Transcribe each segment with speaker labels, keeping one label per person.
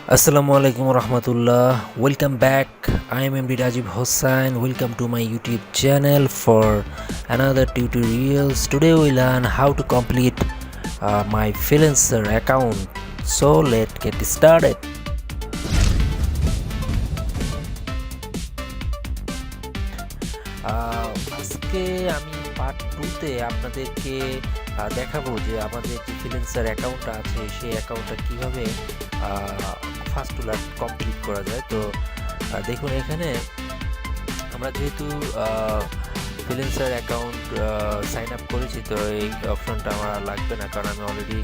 Speaker 1: Assalamu alaikum warahmatullah. Welcome back. I am MD Rajib Hossain. Welcome to my YouTube channel for another tutorials. Today we learn how to complete my Freelancer account. So let's get started. আজকে আমি part 2তে আপনাদেরকে দেখাবো যে আমাদের যে freelancer account আছে সেই অ্যাকাউন্টটা কিভাবে ফার্স্ট টু লাস্ট কমপ্লিট করা যায়। তো দেখুন, এখানে আমরা যেহেতু ফ্রিল্যান্সার অ্যাকাউন্ট সাইন আপ করেছি, তো এই অপশনটা আমার লাগবে না, কারণ আমি অলরেডি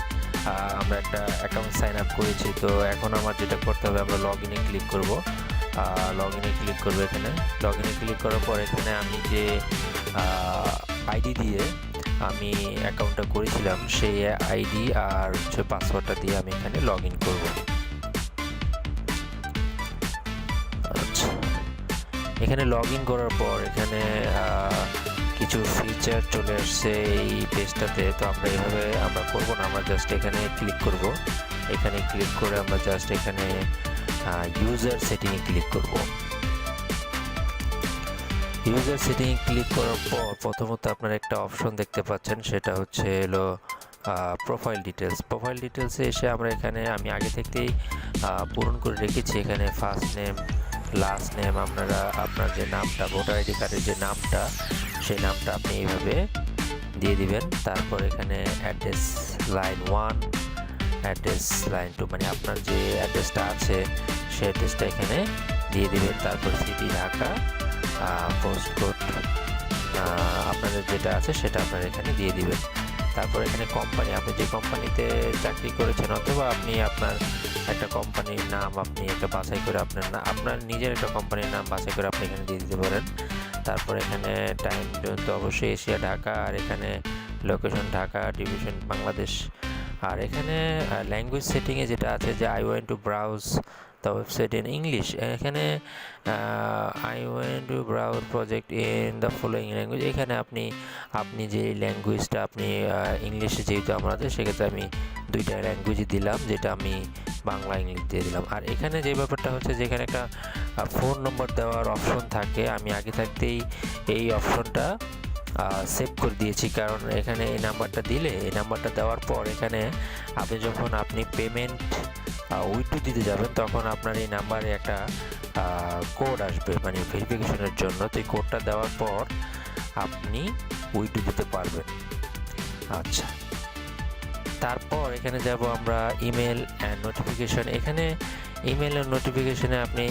Speaker 1: আমরা একটা অ্যাকাউন্ট সাইন আপ করেছি। তো এখন আমার যেটা করতে হবে, আমরা লগ ইনে ক্লিক করব। এখানে লগ ইনে ক্লিক করার পর এখানে আমি যে আইডি দিয়ে আমি অ্যাকাউন্টটা করেছিলাম সেই আইডি আর পাসওয়ার্ডটা দিয়ে আমি এখানে লগ ইন করবো। আচ্ছা, এখানে লগ ইন করার পর এখানে কিছু ফিচার চলে আসছে এই পেজটাতে। তো আমরা এইভাবে আমরা করবো না, আমরা জাস্ট এখানে ক্লিক করব। এখানে ক্লিক করে আমরা জাস্ট এখানে ইউজার সেটিংয়ে ক্লিক করব। ইউজার সেটিংয়ে ক্লিক করার পর প্রথমত আপনারা একটা অপশন দেখতে পাচ্ছেন, সেটা হচ্ছে প্রোফাইল ডিটেলসে এসে আমরা এখানে আমি আগে থেকেই পূরণ করে রেখেছি। এখানে ফার্স্ট নেম, লাস্ট নেম, আপনার যে নামটা, ভোটার আইডি কার্ডের যে নামটা, সেই নামটা আপনি এইভাবে দিয়ে দিবেন। তারপর এখানে অ্যাড্রেস লাইন 1, অ্যাড্রেস লাইন 2, মানে আপনার যে অ্যাড্রেসটা আছে সেই অ্যাড্রেসটা এখানে দিয়ে দিবেন। তারপর সিটি ঢাকা, পোস্ট কোড আপনাদের যেটা আছে সেটা আপনারা এখানে দিয়ে দিবেন। তারপর এখানে কোম্পানি, আপনি যে কোম্পানিতে চাকরি করেছেন অথবা আপনি আপনার একটা কোম্পানির নাম আপনি একটা বাছাই করে আপনার নিজের একটা কোম্পানির নাম বাছাই করে আপনি এখানে দিয়ে দিতে পারেন। তারপর এখানে টাইম তো অবশ্যই এশিয়া ঢাকা, আর এখানে লোকেশন ঢাকা, ডিভিশন বাংলাদেশ। আর এখানে ল্যাঙ্গুয়েজ সেটিংয়ে যেটা আছে যে I want to browse the website in English, এখানে I want to browse project in the following language, এখানে আপনি যে ল্যাঙ্গুয়েজটা আপনি ইংলিশে যেহেতু আমাদের, সেক্ষেত্রে আমি দুইটা ল্যাঙ্গুয়েজ দিলাম, যেটা আমি বাংলা ইংলিশ দিয়ে দিলাম। আর এখানে যে ব্যাপারটা হচ্ছে, যেখানে একটা ফোন নম্বর দেওয়ার অপশন থাকে, আমি আগে থাকতেই এই অপশনটা সেভ করে দিয়েছি, কারণ এখানে এই নাম্বারটা দিলে, এই নাম্বারটা দেওয়ার পর এখানে যখন আপনি পেমেন্ট উইথড্র দিতে যাবেন, তখন আপনার এই নাম্বারে একটা কোড আসবে, মানে ভেরিফিকেশনের জন্য। তো এই কোডটা দেওয়ার পর আপনি উইথড্র দিতে পারবেন। আচ্ছা, তারপর এখানে যাব আমরা ইমেল অ্যান্ড নোটিফিকেশন। এখানে ইমেল অ্যান্ড নোটিফিকেশনে আপনি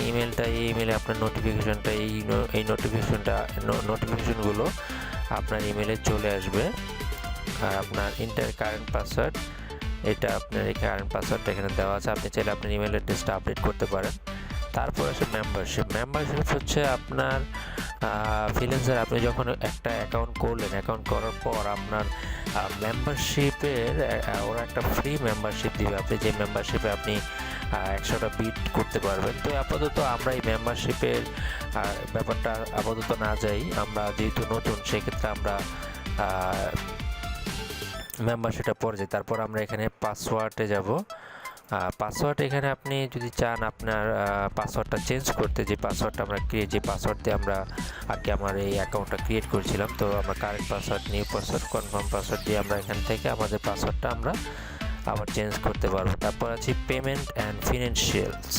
Speaker 1: ইমেলে আপনার নোটিফিকেশনগুলো আপনার ইমেলে চলে আসবে। আর আপনার ইন্টার কারেন্ট পাসওয়ার্ড, এটা আপনার এই কারেন্ট পাসওয়ার্ডটা এখানে দেওয়া আছে, আপনি চাইলে আপনার ইমেল অ্যাড্রেসটা আপডেট করতে পারেন। তারপর আছে মেম্বারশিপ হচ্ছে আপনার ফ্রিল্যান্সার, আপনি যখন একটা অ্যাকাউন্ট করলেন, অ্যাকাউন্ট করার পর আপনার মেম্বারশিপের ওরা একটা ফ্রি মেম্বারশিপ দিবে, আপনি যে মেম্বারশিপে আপনি 100টা বিট করতে পারবেন। তো আপাতত আমরা এই মেম্বারশিপের ব্যাপারটা আপাতত না যাই, আমরা যেহেতু নতুন, সেক্ষেত্রে আমরা মেম্বারশিপটা পরে যাই। তারপর আমরা এখানে পাসওয়ার্ডে যাব। পাসওয়ার্ড, এখানে আপনি যদি চান আপনার পাসওয়ার্ডটা চেঞ্জ করতে, যে পাসওয়ার্ডটা আমরা যে পাসওয়ার্ড দিয়ে আমরা আমার এই অ্যাকাউন্টটা ক্রিয়েট করেছিলাম, তো আমরা current password, new password, confirm password দিয়ে আমরা এখান থেকে আমাদের পাসওয়ার্ডটা আমরা আবার চেঞ্জ করতে পারবো। তারপর আছে পেমেন্ট অ্যান্ড ফিনান্সিয়ালস।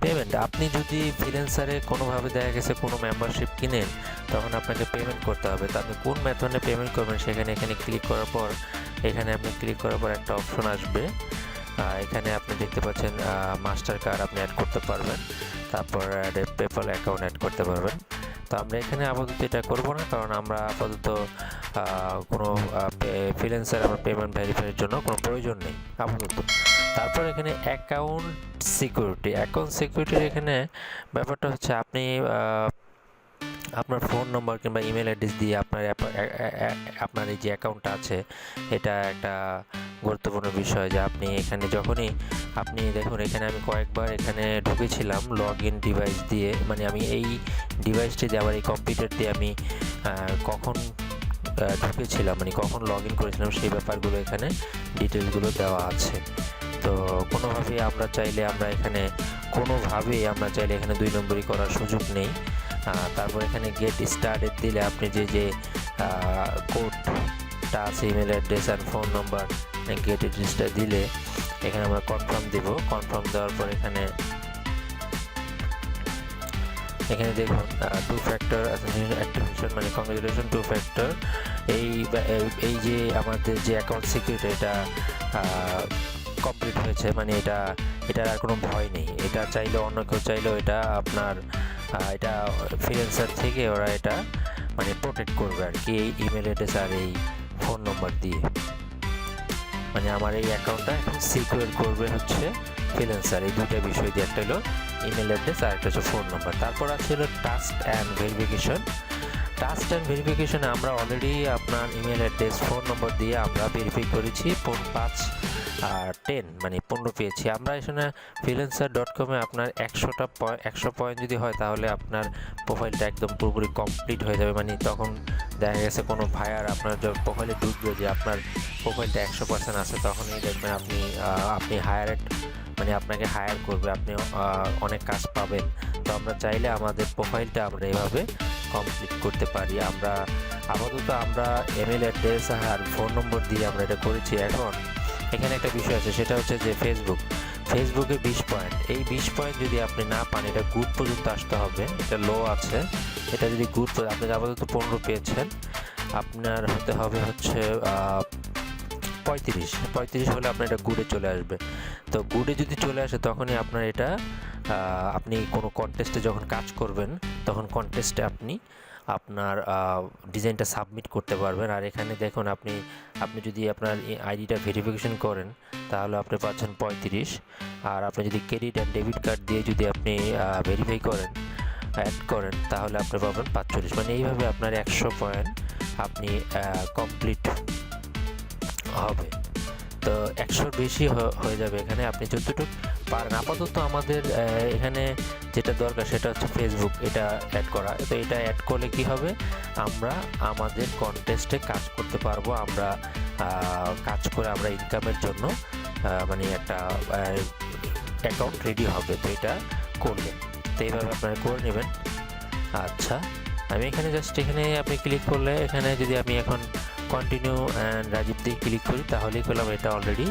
Speaker 1: পেমেন্ট, আপনি যদি ফ্রিল্যান্সারে কোনোভাবে দেখা গেছে কোনো মেম্বারশিপ কিনেন, তখন আপনাকে পেমেন্ট করতে হবে। তো আপনি কোন মেথডে পেমেন্ট করবেন, এখানে ক্লিক করার পর একটা অপশন আসবে। এখানে আপনি দেখতে পাচ্ছেন মাস্টার কার্ড আপনি অ্যাড করতে পারবেন, তারপর পেপ্যাল অ্যাকাউন্ট অ্যাড করতে পারবেন। তো আমরা এখানে আপাতত এটা করব না, কারণ আমরা আপাতত কোনো ফ্রিল্যান্সার আমরা পেমেন্ট ভেরিফাইয়ের জন্য কোনো প্রয়োজন নেই আপাতত। তারপর এখানে অ্যাকাউন্ট সিকিউরিটির এখানে ব্যাপারটা হচ্ছে, আপনি আপনার ফোন নম্বর কিংবা ইমেল অ্যাড্রেস দিয়ে আপনার এই যে অ্যাকাউন্টটা আছে, এটা একটা গুরুত্বপূর্ণ বিষয়, যে আপনি এখানে যখনই আপনি দেখুন, এখানে আমি কয়েকবার এখানে ঢুকেছিলাম লগ ইন ডিভাইস দিয়ে, মানে আমি এই ডিভাইসটি দিয়ে, আবার এই কম্পিউটার দিয়ে আমি কখন ঢুকেছিলাম, মানে কখন লগ ইন করেছিলাম, সেই ব্যাপারগুলো এখানে ডিটেলসগুলো দেওয়া আছে। তো কোনোভাবেই আমরা চাইলে এখানে 2 নম্বরই করার সুযোগ নেই। তারপর এখানে গেট স্টার্টেড দিলে আপনি যে কোডটা আছে, ইমেল অ্যাড্রেস আর ফোন নাম্বার, গেট অ্যাড্রেসটা দিলে এখানে আমরা কনফার্ম দেব। কনফার্ম দেওয়ার পর এখানে দেখুন 2 ফ্যাক্টর অ্যাক্টিভেশন, মানে কংগ্রেচুলেশন 2 ফ্যাক্টর। এই যে আমাদের যে অ্যাকাউন্ট সিকিউরিটি, এটা কমপ্লিট হয়েছে, মানে এটার আর কোনো ভয় নেই। এটা চাইলে অন্য কেউ চাইলেও এটা আপনার এটা ফ্রিল্যান্সার থেকে ওরা এটা মানে প্রোটেক্ট করবে আর কি, এই ইমেল অ্যাড্রেস আর এই ফোন নম্বর দিয়ে। মানে আমার এই অ্যাকাউন্টটা এখন সিকিউর করবে হচ্ছে ফ্রিল্যান্সার, এই দুটো বিষয় দিয়ে। একটা হলো ইমেল অ্যাড্রেস আর একটা হচ্ছে ফোন নম্বর। তারপর আছে হলো task and verification. Task and ভেরিফিকেশনে আমরা অলরেডি আপনার ইমেল অ্যাড্রেস ফোন নম্বর দিয়ে আমরা ভেরিফাই করেছি 5 আর 10, মানে 15 পেয়েছি আমরা। এখানে freelancer.com-এ আপনার 100 পয়েন্ট যদি হয় তাহলে আপনার প্রোফাইলটা একদম পুরোপুরি কমপ্লিট হয়ে যাবে। মানে তখন দেখা গেছে কোনো ভাইয়ার আপনার যখন প্রোফাইলে ঢুকবে যে আপনার প্রোফাইলটা 100% আছে, তখনই দেখবেন আপনি হায়ারেড, মানে আপনাকে হায়ার করবে, আপনি অনেক কাজ পাবেন। তো আমরা চাইলে আমাদের প্রোফাইলটা আমরা এভাবে কমপ্লিট করতে পারি। আপাতত আমরা ইমেল অ্যাড্রেস আর ফোন নম্বর দিয়ে আমরা এটা করেছি। এখন এখানে একটা বিষয় আছে, সেটা হচ্ছে যে ফেসবুকে 20 পয়েন্ট, এই 20 পয়েন্ট যদি আপনি না পান, এটা গুড পর্যন্ত আসতে হবে, এটা লো আছে। এটা যদি গুড, আপনি আপাতত 15 পেয়েছেন, আপনার হতে হবে হচ্ছে 35 হলে আপনার এটা গুডে চলে আসবে। তো গুডে যদি চলে আসে তখনই আপনার এটা আপনি কোনো কন্টেস্টে যখন কাজ করবেন, তখন কন্টেস্টে আপনি আপনার ডিজাইনটা সাবমিট করতে পারবেন। আর এখানে দেখুন আপনি যদি আপনার আইডিটা ভেরিফিকেশন করেন তাহলে আপনি পাচ্ছেন 35। আর আপনি যদি ক্রেডিট অ্যান্ড ডেবিট কার্ড দিয়ে যদি আপনি ভেরিফাই করেন, অ্যাড করেন, তাহলে আপনি পাবেন 45। মানে এইভাবে আপনার 100 পয়েন্ট আপনি কমপ্লিট হবে। তো 100-র বেশি হয়ে যাবে এখানে, আপনি যতটুকু পারেন। আপাতত আমাদের এখানে যেটা দরকার সেটা হচ্ছে ফেসবুক, এটা অ্যাড করা। তো এটা অ্যাড করলে কি হবে, আমরা আমাদের কন্টেস্টে কাজ করতে পারবো। আমরা কাজ করে আমরা ইনকামের জন্য মানে একটা অ্যাকাউন্ট রেডি হবে। তো এটা করলে, তো এইভাবে আপনারা করে নেবেন। আচ্ছা, আমি এখানে আপনি ক্লিক করলে, এখানে যদি আমি এখন কন্টিনিউ অ্যান্ড রাজীব দিয়ে ক্লিক করি তাহলেই করলাম এটা অলরেডি।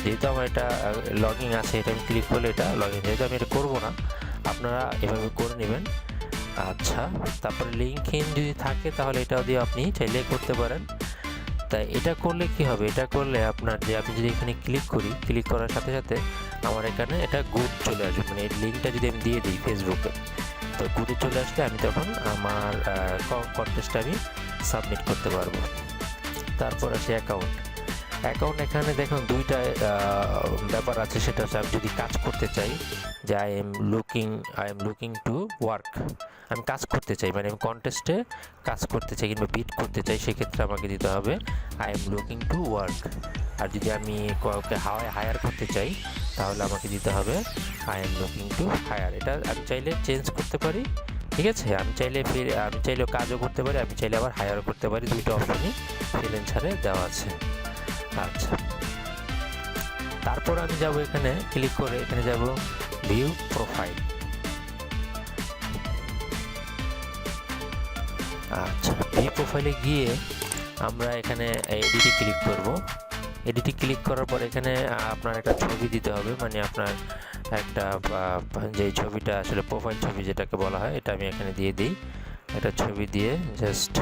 Speaker 1: যেহেতু আমার এটা লগইন আছে, এটা আমি ক্লিক করলে এটা লগইন। যেহেতু আমি এটা করবো না, আপনারা এভাবে করে নেবেন। আচ্ছা, তারপরে লিঙ্কইন যদি থাকে তাহলে এটাও দিয়ে আপনি চাইলে করতে পারেন। তাই এটা করলে কি হবে, এটা করলে আপনার আমি যদি এখানে ক্লিক করার সাথে সাথে আমার এখানে এটা গুড চলে আসবে। মানে এই লিঙ্কটা যদি আমি দিয়ে দিই ফেসবুকে, তো গুডে চলে আসলে আমি তখন আমার কন্টেস্টটা আমি সাবমিট করতে পারবো। তারপর আছে অ্যাকাউন্ট। এখানে দেখুন দুইটা ব্যাপার আছে, সেটা হচ্ছে আমি যদি কাজ করতে চাই, যে I am looking to work, আমি কাজ করতে চাই, মানে আমি কন্টেস্টে কাজ করতে চাই কিংবা বিট করতে চাই, সেক্ষেত্রে আমাকে দিতে হবে I am looking to work. আর যদি আমি কাউকে হায়ার করতে চাই তাহলে আমাকে দিতে হবে I am looking to hire. এটা আমি চাইলে চেঞ্জ করতে পারি, ঠিক আছে। আমি চাইলেও কাজও করতে পারি, আমি চাইলে আবার হায়ারও করতে পারি। দুইটা অপশনই ফ্রিল্যান্সারে দেওয়া আছে। আচ্ছা, তারপর আমি যাব এখানে ক্লিক করে, এখানে যাব ভিউ প্রোফাইল। আচ্ছা, ভিউ প্রোফাইলে গিয়ে আমরা এখানে এডিটে ক্লিক করব। এডিটে ক্লিক করার পর এখানে আপনার একটা ছবি দিতে হবে, মানে আপনার একটা যে ছবিটা আসলে প্রোফাইল ছবি যেটাকে বলা হয়, এটা আমি এখানে দিয়ে দিই। একটা ছবি দিয়ে জাস্ট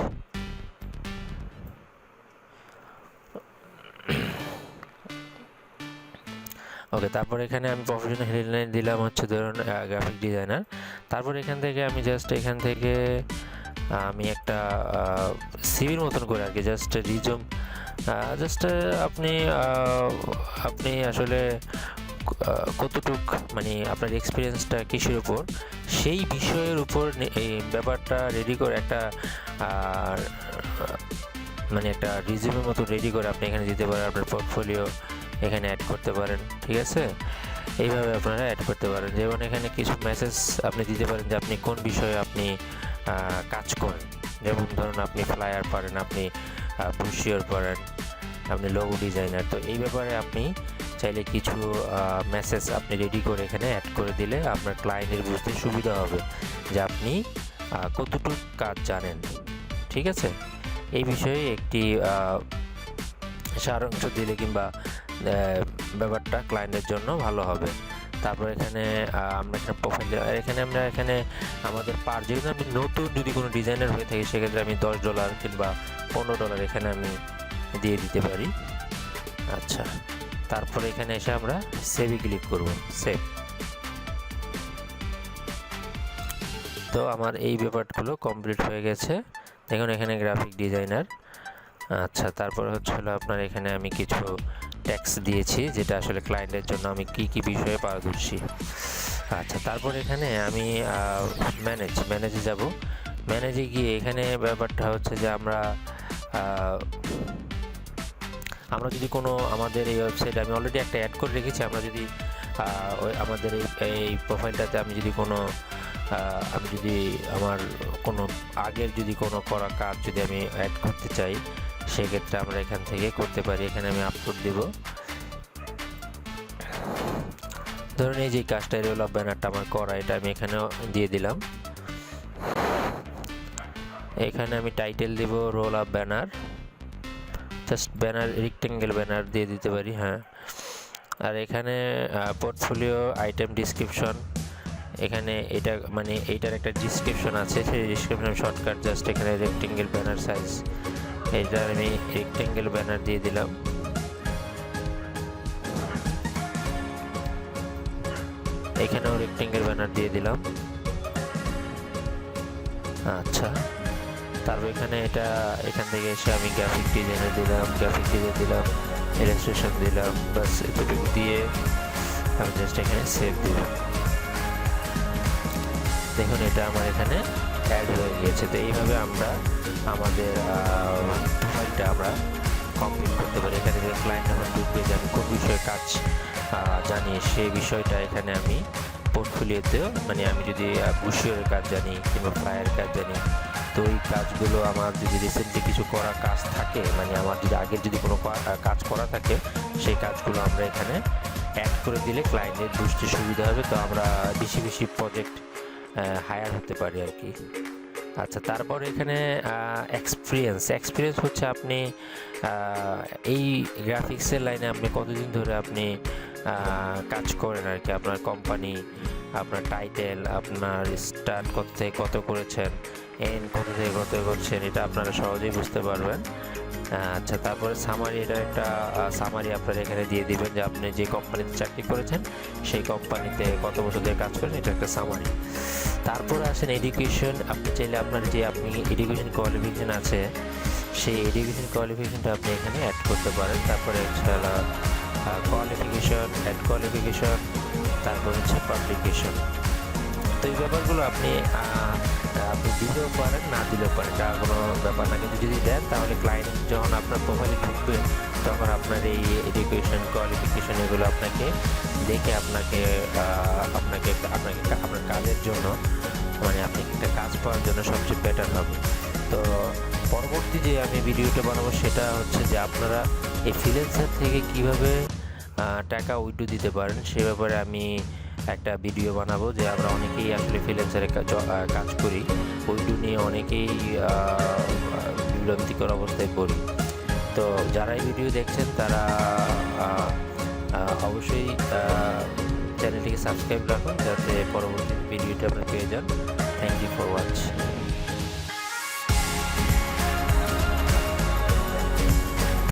Speaker 1: ওকে। তারপর এখানে আমি প্রফেশনাল হেডলাইন দিলাম হচ্ছে ধরুন গ্রাফিক ডিজাইনার। তারপর এখান থেকে আমি আমি একটা সিভির মতন করে আর কি, জাস্ট রিজুম, আপনি আসলে কতটুক মানে আপনার এক্সপিরিয়েন্সটা কিসের উপর, সেই বিষয়ের উপর এই ব্যাপারটা রেডি করে একটা মানে একটা রিজিউমের মতো রেডি করে আপনি এখানে দিতে পারেন। আপনার পোর্টফোলিও এখানে অ্যাড করতে পারেন, ঠিক আছে। এইভাবে আপনারা অ্যাড করতে পারেন। যেমন এখানে কিছু মেসেজ আপনি দিতে পারেন যে আপনি কোন বিষয়ে আপনি কাজ করেন। যেমন ধরুন আপনি ফ্লায়ার পারেন, আপনি ব্রোশিওর পারেন, আপনি লোগো ডিজাইনার। তো এই ব্যাপারে আপনি চাইলে কিছু মেসেজ আপনি রেডি করে এখানে অ্যাড করে দিলে আপনার ক্লায়েন্টের বুঝতে সুবিধা হবে যে আপনি কতটুকু কাজ জানেন। ঠিক আছে, এই বিষয়ে একটি সারাংশ দিলে কিংবা ব্যাপারটা ক্লায়েন্টের জন্য ভালো হবে। তারপর এখানে আমরা এখানে প্রোফাইল এখানে আমাদের যেহেতু আমি নতুন যদি কোনো ডিজাইনার হয়ে থাকি সেক্ষেত্রে আমি $10 কিংবা $15 এখানে আমি দিয়ে দিতে পারি। আচ্ছা, তারপরে এখানে এসে আমরা সেভে ক্লিক করব, সেভ। তো আমার এই ব্যাপারগুলো কমপ্লিট হয়ে গেছে। দেখুন এখানে গ্রাফিক ডিজাইনার। আচ্ছা, তারপরে হলো আপনার এখানে আমি কিছু ট্যাক্স দিয়েছি যেটা আসলে ক্লায়েন্টের জন্য আমি কি বিষয়ে পারদর্শী। আচ্ছা, তারপর এখানে আমি ম্যানেজে যাব। ম্যানেজে গিয়ে এখানে ব্যাপারটা হচ্ছে যে আমরা যদি কোনো আমাদের এই ওয়েবসাইটে আমি অলরেডি একটা অ্যাড করে রেখেছি, আমরা যদি আমাদের এই প্রোফাইলটাতে আমি যদি আমার কোনো আগের যদি কোনো করা কাজ যদি আমি অ্যাড করতে চাই সেক্ষেত্রে আমরা এখান থেকে করতে পারি। এখানে আমি আপলোড দেব। ধরুন এই যে কাজটা রোল অফ ব্যানারটা আমার করা, এটা আমি এখানে দিয়ে দিলাম। এখানে আমি টাইটেল দেব role of banner, just banner rectangle banner দিয়ে দিতে পারি। হ্যাঁ, আর এখানে পোর্টফোলিও আইটেম ডিসক্রিপশন, এখানে এটা মানে এইটার একটা ডিসক্রিপশন আছে, সেই ডিসক্রিপশন শর্টকাট জাস্ট এখানে রেক্টেঙ্গেল ব্যানার সাইজ, এটা আমি রেক্টেঙ্গেল ব্যানার দিয়ে দিলাম। এখানেও রেক্টেঙ্গেল ব্যানার দিয়ে দিলাম। আচ্ছা, তারপর এখানে এখান থেকে এসে আমি গ্রাফিক ডিজাইন দিলাম, ইলাস্ট্রেশন দিলাম, বাস এতটুকু দিয়ে আমি জাস্ট এখানে সেভ দিলাম। দেখুন এটা আমার এখানে অ্যাড হয়ে গিয়েছে। তো এইভাবে আমরা আমাদের প্রোফাইলটা আমরা কমপ্লিট করতে পারি। এখানে যে ক্লায়েন্ট আমার ঢুকবে যে আমি কোন বিষয়ে কাজ জানি সেই বিষয়টা এখানে আমি পোর্টফোলিওতেও মানে আমি যদি ব্রোশিওরের কাজ জানি কিংবা ফ্লায়ারের কাজ জানি, তো এই কাজগুলো আমার যদি রিসেন্টলি কিছু করা কাজ থাকে, মানে আমার যদি আগের যদি কোনো কাজ করা থাকে সেই কাজগুলো আমরা এখানে অ্যাড করে দিলে ক্লায়েন্টের বুঝতে সুবিধা হবে। তো আমরা বেশি প্রজেক্ট হায়ার হতে পারি আর কি। আচ্ছা, তারপরে এখানে এক্সপিরিয়েন্স হচ্ছে আপনি এই গ্রাফিক্সের লাইনে আপনি কতদিন ধরে আপনি কাজ করেন আর কি, আপনার কোম্পানি, আপনার টাইটেল, আপনার স্টার্ট কত থেকে কত করেছেন, এন্ড কত থেকে কত করছেন, এটা আপনারা সহজেই বুঝতে পারবেন। আচ্ছা, তারপরে সামারি, এটা একটা সামারি আপনারা এখানে দিয়ে দিবেন যে আপনি যে কোম্পানিতে চাকরি করেছেন সেই কোম্পানিতে কত বছর ধরে কাজ করেন, এটা একটা সামারি। তারপরে আসেন এডুকেশন। আপনি চাইলে আপনার যে আপনি এডুকেশন কোয়ালিফিকেশন আছে সেই এডুকেশন কোয়ালিফিকেশনটা আপনি এখানে অ্যাড করতে পারেন। তারপরে হচ্ছে কোয়ালিফিকেশন, তারপর হচ্ছে পাবলিকেশন। তো এই ব্যাপারগুলো আপনি দিলেও পারেন, না দিলেও পারেন, এটা কোনো ব্যাপার না। কিন্তু যদি দেন তাহলে ক্লায়েন্ট যখন আপনার প্রোফাইলে ঢুকবে তখন আপনার এই এডুকেশন কোয়ালিফিকেশন এগুলো আপনাকে দেখে আপনার কাজের জন্য মানে আপনি একটা কাজ পাওয়ার জন্য সবচেয়ে বেটার হবে। তো পরবর্তী যে আমি ভিডিওটা বানাবো সেটা হচ্ছে যে আপনারা এই ফ্রিল্যান্সার থেকে কিভাবে টাকা উইথড্র দিতে পারেন সে ব্যাপারে আমি একটা ভিডিও বানাবো। যে আমরা অনেকেই আসলে ফ্রিল্যান্সারে কাজ করি, উইথড্র নিয়ে অনেকেই বিভ্রান্তিকর অবস্থায় পড়ি। তো যারা এই ভিডিও দেখছেন তারা অবশ্যই চ্যানেলটিকে সাবস্ক্রাইব রাখুন যাতে পরবর্তী ভিডিওটা আপনারা পেয়ে যান। Thank you for watching.